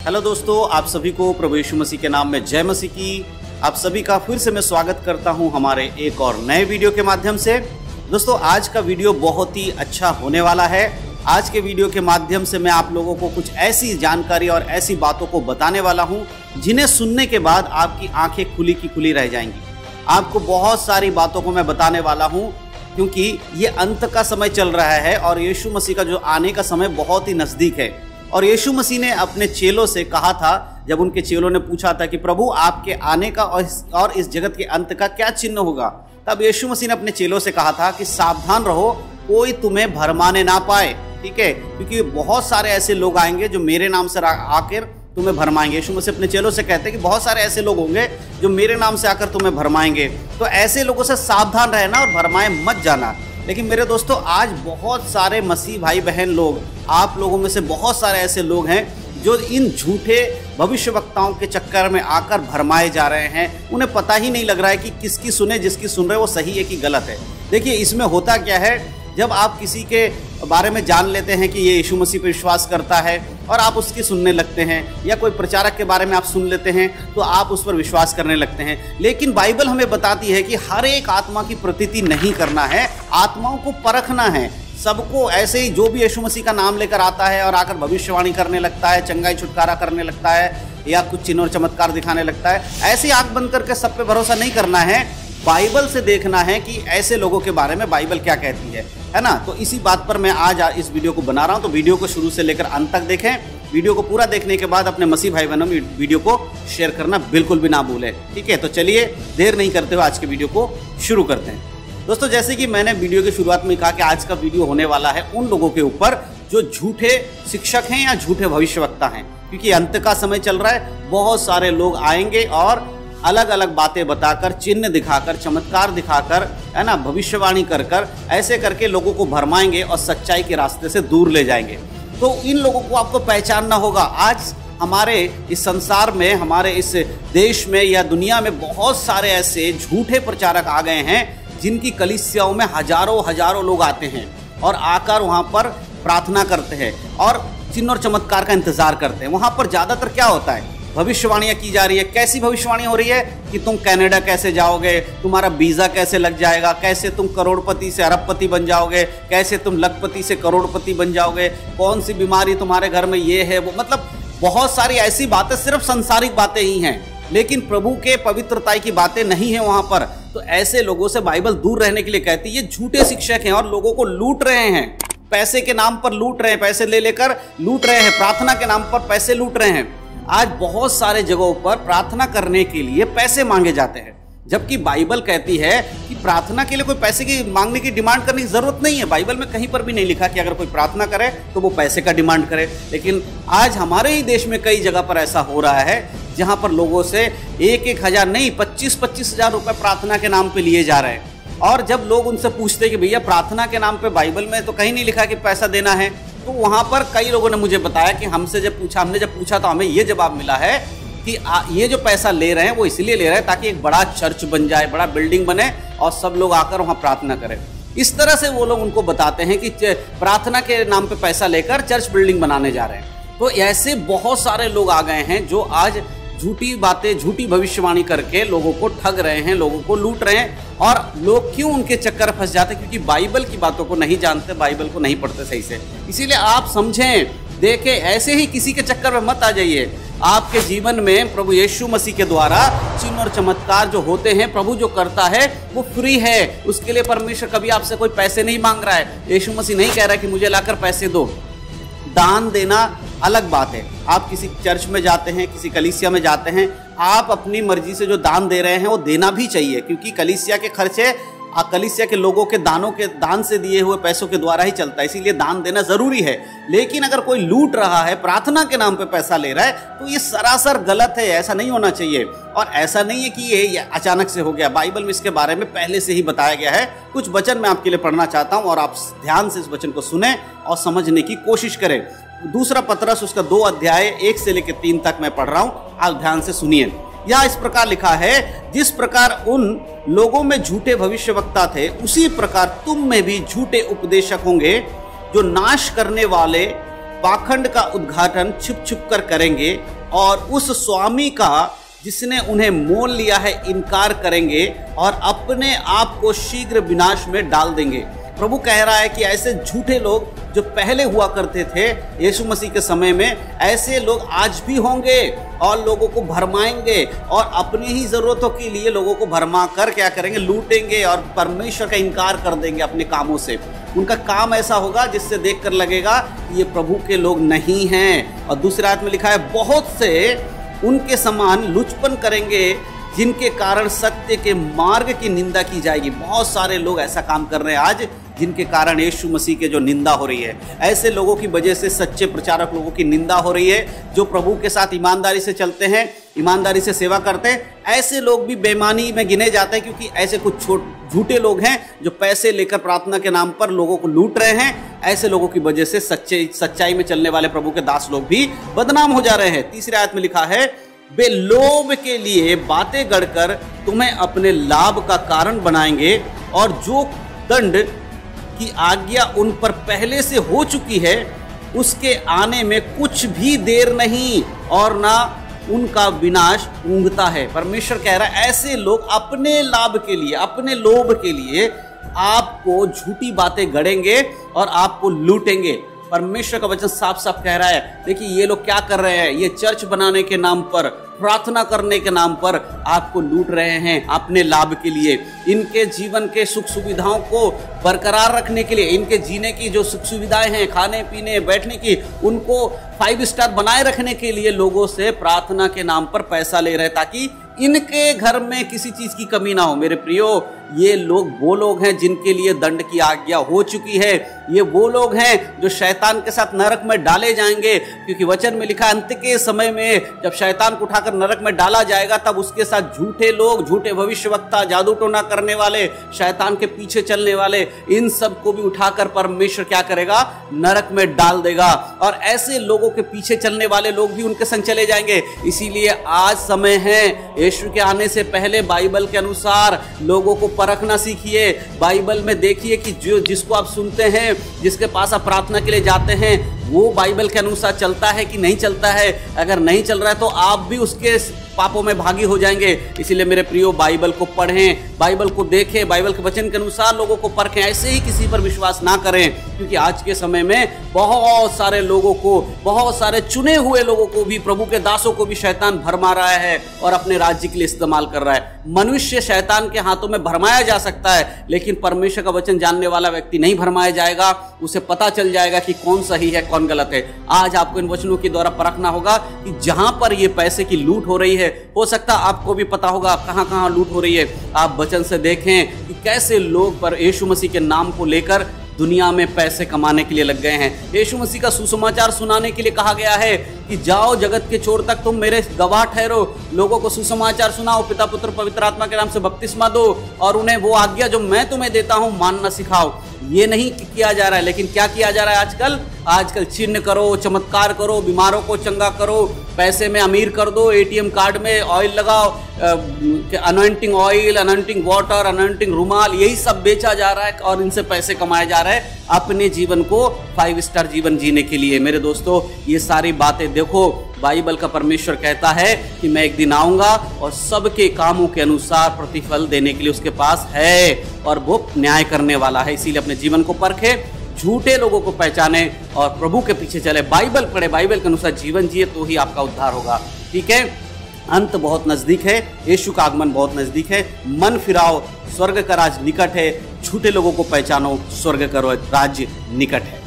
Hello दोस्तों, आप सभी को प्रभु यीशु मसीह के नाम में जय मसीह की। आप सभी का फिर से मैं स्वागत करता हूं हमारे एक और नए वीडियो के माध्यम से। दोस्तों, आज का वीडियो बहुत ही अच्छा होने वाला है। आज के वीडियो के माध्यम से मैं आप लोगों को कुछ ऐसी जानकारी और ऐसी बातों को बताने वाला हूं जिन्हें सुनने के बाद आपकी आंखें खुली की खुली रह जाएंगी। आपको बहुत सारी बातों को मैं बताने वाला हूं क्योंकि ये अंत का समय चल रहा है और यीशु मसीह का जो आने का समय बहुत ही नज़दीक है। और यीशु मसीह ने अपने चेलों से कहा था, जब उनके चेलों ने पूछा था कि प्रभु आपके आने का और इस जगत के अंत का क्या चिन्ह होगा, तब यीशु मसीह ने अपने चेलों से कहा था कि सावधान रहो, कोई तुम्हें भरमाने ना पाए। ठीक है, क्योंकि बहुत सारे ऐसे लोग आएंगे जो मेरे नाम से आकर तुम्हें भरमाएंगे। यीशु मसीह अपने चेलों से कहते हैं कि बहुत सारे ऐसे लोग होंगे जो मेरे नाम से आकर तुम्हें भरमाएंगे, तो ऐसे लोगों से सावधान रहना और भरमाए मत जाना। लेकिन मेरे दोस्तों, आज बहुत सारे मसीह भाई बहन लोग, आप लोगों में से बहुत सारे ऐसे लोग हैं जो इन झूठे भविष्यवक्ताओं के चक्कर में आकर भरमाए जा रहे हैं। उन्हें पता ही नहीं लग रहा है कि किसकी सुने, जिसकी सुन रहे वो सही है कि गलत है। देखिए, इसमें होता क्या है, जब आप किसी के बारे में जान लेते हैं कि ये यीशु मसीह पर विश्वास करता है और आप उसकी सुनने लगते हैं, या कोई प्रचारक के बारे में आप सुन लेते हैं तो आप उस पर विश्वास करने लगते हैं। लेकिन बाइबल हमें बताती है कि हर एक आत्मा की प्रतीति नहीं करना है, आत्माओं को परखना है। सबको ऐसे ही जो भी यीशु मसीह का नाम लेकर आता है और आकर भविष्यवाणी करने लगता है, चंगाई छुटकारा करने लगता है या कुछ चिन्ह और चमत्कार दिखाने लगता है, ऐसी आंख बंद करके सब पे भरोसा नहीं करना है। बाइबल से देखना है कि ऐसे लोगों के बारे में बाइबल क्या कहती है ना। तो इसी बात पर मैं आज इस वीडियो को बना रहा हूं। तो वीडियो को शुरू से लेकर अंत तक देखें। वीडियो को पूरा देखने के बाद अपने मसीह भाई बहनों में वीडियो को शेयर करना बिल्कुल भी ना भूलें। ठीक है, तो चलिए देर नहीं करते हुए आज के वीडियो को शुरू करते हैं। दोस्तों, जैसे कि मैंने वीडियो की शुरुआत में कहा कि आज का वीडियो होने वाला है उन लोगों के ऊपर जो झूठे शिक्षक हैं या झूठे भविष्यवक्ता हैं, क्योंकि अंत का समय चल रहा है। बहुत सारे लोग आएंगे और अलग अलग बातें बताकर, चिन्ह दिखाकर, चमत्कार दिखाकर, है ना, भविष्यवाणी कर कर ऐसे करके लोगों को भरमाएंगे और सच्चाई के रास्ते से दूर ले जाएंगे। तो इन लोगों को आपको पहचानना होगा। आज हमारे इस संसार में, हमारे इस देश में या दुनिया में बहुत सारे ऐसे झूठे प्रचारक आ गए हैं जिनकी कलीसियाओं में हजारों लोग आते हैं और आकर वहाँ पर प्रार्थना करते हैं और चिन्ह और चमत्कार का इंतजार करते हैं। वहाँ पर ज़्यादातर क्या होता है, भविष्यवाणियाँ की जा रही है। कैसी भविष्यवाणी हो रही है कि तुम कनाडा कैसे जाओगे, तुम्हारा वीज़ा कैसे लग जाएगा, कैसे तुम करोड़पति से अरबपति बन जाओगे, कैसे तुम लखपति से करोड़पति बन जाओगे, कौन सी बीमारी तुम्हारे घर में ये है वो। मतलब बहुत सारी ऐसी बातें, सिर्फ संसारिक बातें ही हैं, लेकिन प्रभु के पवित्रता की बातें नहीं है वहाँ पर। तो ऐसे लोगों से बाइबल दूर रहने के लिए कहती है। ये झूठे शिक्षक हैं और लोगों को लूट रहे हैं, पैसे के नाम पर लूट रहे हैं, पैसे ले लेकर लूट रहे हैं, प्रार्थना के नाम पर पैसे लूट रहे हैं। आज बहुत सारे जगहों पर प्रार्थना करने के लिए पैसे मांगे जाते हैं, जबकि बाइबल कहती है कि प्रार्थना के लिए कोई पैसे की मांगने की डिमांड करने की जरूरत नहीं है। बाइबल में कहीं पर भी नहीं लिखा कि अगर कोई प्रार्थना करे तो वो पैसे का डिमांड करे। लेकिन आज हमारे ही देश में कई जगह पर ऐसा हो रहा है जहां पर लोगों से 1-1 हज़ार नहीं, 25-25 हज़ार रुपये प्रार्थना के नाम पे लिए जा रहे हैं। और जब लोग उनसे पूछते कि भैया प्रार्थना के नाम पे बाइबल में तो कहीं नहीं लिखा कि पैसा देना है, तो वहाँ पर कई लोगों ने मुझे बताया कि हमने जब पूछा तो हमें ये जवाब मिला है कि ये जो पैसा ले रहे हैं वो इसलिए ले रहे हैं ताकि एक बड़ा चर्च बन जाए, बड़ा बिल्डिंग बने और सब लोग आकर वहाँ प्रार्थना करें। इस तरह से वो लोग उनको बताते हैं कि प्रार्थना के नाम पे पैसा लेकर चर्च बिल्डिंग बनाने जा रहे हैं। तो ऐसे बहुत सारे लोग आ गए हैं जो आज झूठी बातें, झूठी भविष्यवाणी करके लोगों को ठग रहे हैं, लोगों को लूट रहे हैं। और लोग क्यों उनके चक्कर फंस जाते हैं? क्योंकि बाइबल की बातों को नहीं जानते, बाइबल को नहीं पढ़ते सही से। इसीलिए आप समझें, देखें, ऐसे ही किसी के चक्कर में मत आ जाइए। आपके जीवन में प्रभु यीशु मसीह के द्वारा चिन्ह और चमत्कार जो होते हैं, प्रभु जो करता है वो फ्री है। उसके लिए परमेश्वर कभी आपसे कोई पैसे नहीं मांग रहा है। यीशु मसीह नहीं कह रहा है कि मुझे लाकर पैसे दो। दान देना अलग बात है। आप किसी चर्च में जाते हैं, किसी कलीसिया में जाते हैं, आप अपनी मर्जी से जो दान दे रहे हैं वो देना भी चाहिए, क्योंकि कलीसिया के खर्चे कलीसिया के लोगों के दान से दिए हुए पैसों के द्वारा ही चलता है। इसीलिए दान देना जरूरी है। लेकिन अगर कोई लूट रहा है, प्रार्थना के नाम पे पैसा ले रहा है, तो ये सरासर गलत है। ऐसा नहीं होना चाहिए। और ऐसा नहीं है कि ये अचानक से हो गया। बाइबल में इसके बारे में पहले से ही बताया गया है। कुछ वचन मैं आपके लिए पढ़ना चाहता हूँ और आप ध्यान से इस वचन को सुने और समझने की कोशिश करें। दूसरा पतरस, उसका 2 अध्याय 1 से लेकर 3 तक मैं पढ़ रहा हूँ, आप ध्यान से सुनिए। यहाँ इस प्रकार लिखा है, जिस प्रकार उन लोगों में झूठे भविष्यवक्ता थे, उसी प्रकार तुम में भी झूठे उपदेशक होंगे, जो नाश करने वाले पाखंड का उद्घाटन छुप छुप कर करेंगे और उस स्वामी का जिसने उन्हें मोल लिया है इनकार करेंगे और अपने आप को शीघ्र विनाश में डाल देंगे। प्रभु कह रहा है कि ऐसे झूठे लोग जो पहले हुआ करते थे यीशु मसीह के समय में, ऐसे लोग आज भी होंगे और लोगों को भरमाएंगे और अपनी ही ज़रूरतों के लिए लोगों को भरमा कर क्या करेंगे, लूटेंगे और परमेश्वर का इनकार कर देंगे अपने कामों से। उनका काम ऐसा होगा जिससे देखकर लगेगा कि ये प्रभु के लोग नहीं हैं। और दूसरे आयत में लिखा है, बहुत से उनके समान लुचपन करेंगे जिनके कारण सत्य के मार्ग की निंदा की जाएगी। बहुत सारे लोग ऐसा काम कर रहे हैं आज जिनके कारण यीशु मसीह के जो निंदा हो रही है, ऐसे लोगों की वजह से सच्चे प्रचारक लोगों की निंदा हो रही है, जो प्रभु के साथ ईमानदारी से चलते हैं, ईमानदारी से सेवा करते हैं। ऐसे लोग भी बेईमानी में गिने जाते हैं, क्योंकि ऐसे कुछ झूठे लोग हैं जो पैसे लेकर प्रार्थना के नाम पर लोगों को लूट रहे हैं। ऐसे लोगों की वजह से सच्चाई में चलने वाले प्रभु के दास लोग भी बदनाम हो जा रहे हैं। तीसरे आयत में लिखा है, वे लोभ के लिए बातें गढ़कर तुम्हें अपने लाभ का कारण बनाएंगे और जो दंड की आज्ञा उन पर पहले से हो चुकी है उसके आने में कुछ भी देर नहीं और ना उनका विनाश ऊँघता है। परमेश्वर कह रहा है, ऐसे लोग अपने लाभ के लिए, अपने लोभ के लिए आपको झूठी बातें गढ़ेंगे और आपको लूटेंगे। परमेश्वर का वचन साफ साफ कह रहा है, देखिए ये लोग क्या कर रहे हैं, ये चर्च बनाने के नाम पर, प्रार्थना करने के नाम पर आपको लूट रहे हैं अपने लाभ के लिए। इनके जीवन के सुख सुविधाओं को बरकरार रखने के लिए, इनके जीने की जो सुख सुविधाएं हैं, खाने पीने बैठने की, उनको 5 स्टार बनाए रखने के लिए लोगों से प्रार्थना के नाम पर पैसा ले रहे हैं ताकि इनके घर में किसी चीज की कमी ना हो। मेरे प्रियो, ये लोग वो लोग हैं जिनके लिए दंड की आज्ञा हो चुकी है। ये वो लोग हैं जो शैतान के साथ नरक में डाले जाएंगे, क्योंकि वचन में लिखा, अंत के समय में जब शैतान को उठाकर नरक में डाला जाएगा तब उसके साथ झूठे लोग, झूठे भविष्यवक्ता, जादू टोना करने वाले, शैतान के पीछे चलने वाले, इन सब को भी उठाकर परमेश्वर क्या करेगा, नरक में डाल देगा। और ऐसे लोगों के पीछे चलने वाले लोग भी उनके संग चले जाएंगे। इसीलिए आज समय है, यीशु के आने से पहले बाइबल के अनुसार लोगों को परखना सीखिए। बाइबल में देखिए कि जो जिसको आप सुनते हैं, जिसके पास आप प्रार्थना के लिए जाते हैं, वो बाइबल के अनुसार चलता है कि नहीं चलता है। अगर नहीं चल रहा है तो आप भी उसके पापों में भागी हो जाएंगे। इसीलिए मेरे प्रियो, बाइबल को पढ़ें, बाइबल को देखें, बाइबल के वचन के अनुसार लोगों को परखें। ऐसे ही किसी पर विश्वास ना करें, क्योंकि आज के समय में बहुत सारे लोगों को, बहुत सारे चुने हुए लोगों को भी, प्रभु के दासों को भी शैतान भरमा रहा है और अपने राज्य के लिए इस्तेमाल कर रहा है। मनुष्य शैतान के हाथों में भरमाया जा सकता है, लेकिन परमेश्वर का वचन जानने वाला व्यक्ति नहीं भरमाया जाएगा। उसे पता चल जाएगा कि कौन सही है, कौन गलत है। आज आपको इन वचनों के द्वारा परखना होगा कि जहां पर ये पैसे की लूट हो रही है, हो सकता आपको भी पता होगा कहां कहां लूट हो रही है। आप वचन से देखें कि कैसे लोग पर यीशु मसीह के नाम को लेकर दुनिया में पैसे कमाने के लिए लग गए हैं। यीशु मसीह का सुसमाचार सुनाने के लिए कहा गया है कि जाओ जगत के छोर तक तुम मेरे गवाह ठहरो, लोगों को सुसमाचार सुनाओ, पिता पुत्र पवित्र आत्मा के नाम से बपतिस्मा दो और उन्हें वो आज्ञा जो मैं तुम्हें देता हूं मानना सिखाओ। ये नहीं किया जा रहा है, लेकिन क्या किया जा रहा है आजकल? आजकल चिन्ह करो, चमत्कार करो, बीमारों को चंगा करो, पैसे में अमीर कर दो, एटीएम कार्ड में ऑयल लगाओ, anointing oil, anointing water, anointing रुमाल, यही सब बेचा जा रहा है और इनसे पैसे कमाया जा रहा है अपने जीवन को 5 स्टार जीवन जीने के लिए। मेरे दोस्तों, ये सारी बातें देखो, बाइबल का परमेश्वर कहता है कि मैं एक दिन आऊंगा और सबके कामों के अनुसार प्रतिफल देने के लिए उसके पास है और वो न्याय करने वाला है। इसीलिए अपने जीवन को परखे, झूठे लोगों को पहचाने और प्रभु के पीछे चले, बाइबल पढ़े, बाइबल के अनुसार जीवन जिए, तो ही आपका उद्धार होगा। ठीक है, अंत बहुत नजदीक है, यीशु का आगमन बहुत नजदीक है। मन फिराओ, स्वर्ग का राज निकट है। झूठे लोगों को पहचानो, स्वर्ग का राज्य निकट है।